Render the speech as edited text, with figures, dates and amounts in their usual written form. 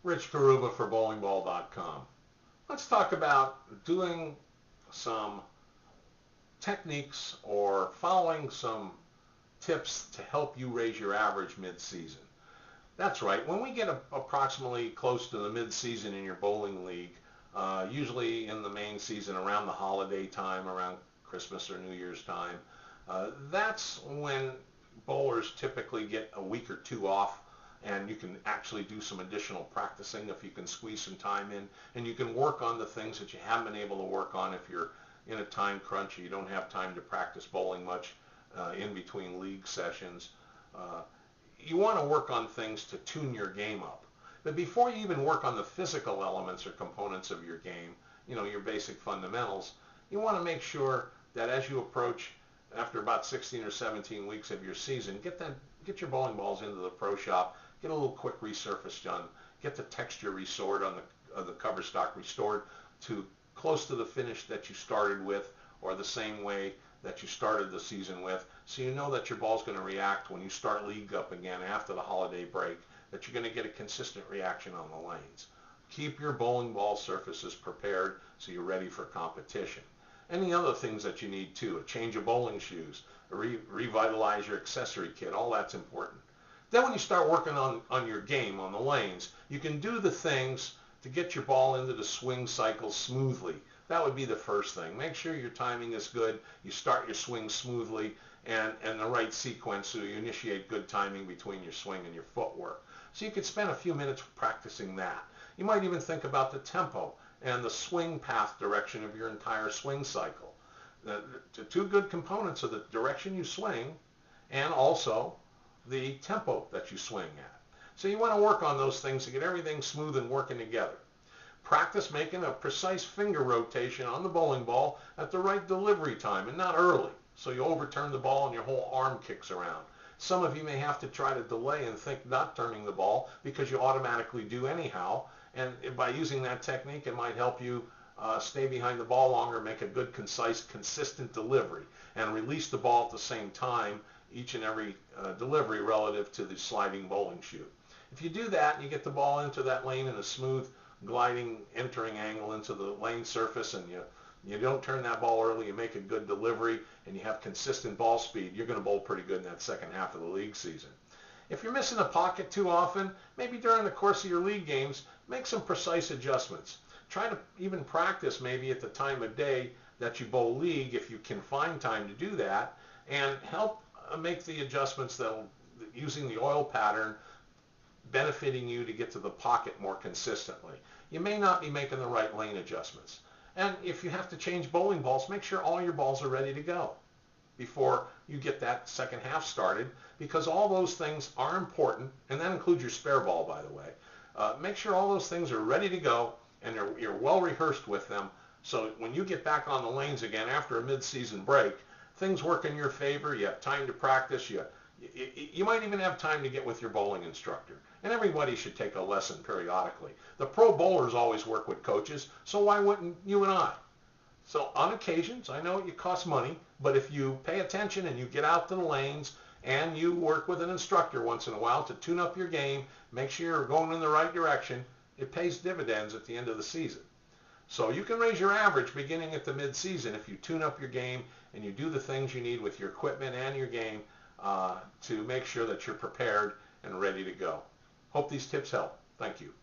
Rich Karuba for bowlingball.com. Let's talk about doing some techniques or following some tips to help you raise your average mid-season. That's right. When we get approximately close to the mid-season in your bowling league, usually in the main season around the holiday time, around Christmas or New Year's time, that's when bowlers typically get a week or two off, and you can actually do some additional practicing if you can squeeze some time in, and you can work on the things that you haven't been able to work on if you're in a time crunch or you don't have time to practice bowling much in between league sessions. You want to work on things to tune your game up. But before you even work on the physical elements or components of your game, your basic fundamentals, you want to make sure that as you approach after about 16 or 17 weeks of your season, get your bowling balls into the pro shop, get a little quick resurface done, get the texture restored on the cover stock restored to close to the finish that you started with, or the same way that you started the season with, so you know that your ball's going to react when you start league up again after the holiday break, that you're going to get a consistent reaction on the lanes. Keep your bowling ball surfaces prepared so you're ready for competition. Any other things that you need too, a change of bowling shoes, revitalize your accessory kit, all that's important. Then when you start working on your game, on the lanes, you can do the things to get your ball into the swing cycle smoothly. That would be the first thing. Make sure your timing is good, you start your swing smoothly, and the right sequence so you initiate good timing between your swing and your footwork. So you could spend a few minutes practicing that. You might even think about the tempo and the swing path direction of your entire swing cycle. The two good components are the direction you swing and also the tempo that you swing at. So you want to work on those things to get everything smooth and working together. Practice making a precise finger rotation on the bowling ball at the right delivery time and not early, so you overturn the ball and your whole arm kicks around. Some of you may have to try to delay and think not turning the ball because you automatically do anyhow, and by using that technique it might help you stay behind the ball longer, make a good, concise, consistent delivery, and release the ball at the same time each and every delivery relative to the sliding bowling shoe. If you do that and you get the ball into that lane in a smooth gliding entering angle into the lane surface, and you don't turn that ball early, you make a good delivery, and you have consistent ball speed, you're going to bowl pretty good in that second half of the league season. If you're missing a pocket too often, maybe during the course of your league games, make some precise adjustments. Try to even practice maybe at the time of day that you bowl league, if you can find time to do that, and help make the adjustments that using the oil pattern benefiting you to get to the pocket more consistently. You may not be making the right lane adjustments. And if you have to change bowling balls, make sure all your balls are ready to go before you get that second half started, because all those things are important, and that includes your spare ball, by the way. Make sure all those things are ready to go and you're well rehearsed with them, so when you get back on the lanes again after a mid-season break, things work in your favor, you have time to practice, you might even have time to get with your bowling instructor. And everybody should take a lesson periodically. The pro bowlers always work with coaches, so why wouldn't you and I? So on occasions, I know it costs money, but if you pay attention and you get out to the lanes and you work with an instructor once in a while to tune up your game, make sure you're going in the right direction, it pays dividends at the end of the season. So you can raise your average beginning at the mid-season if you tune up your game and you do the things you need with your equipment and your game to make sure that you're prepared and ready to go. Hope these tips help. Thank you.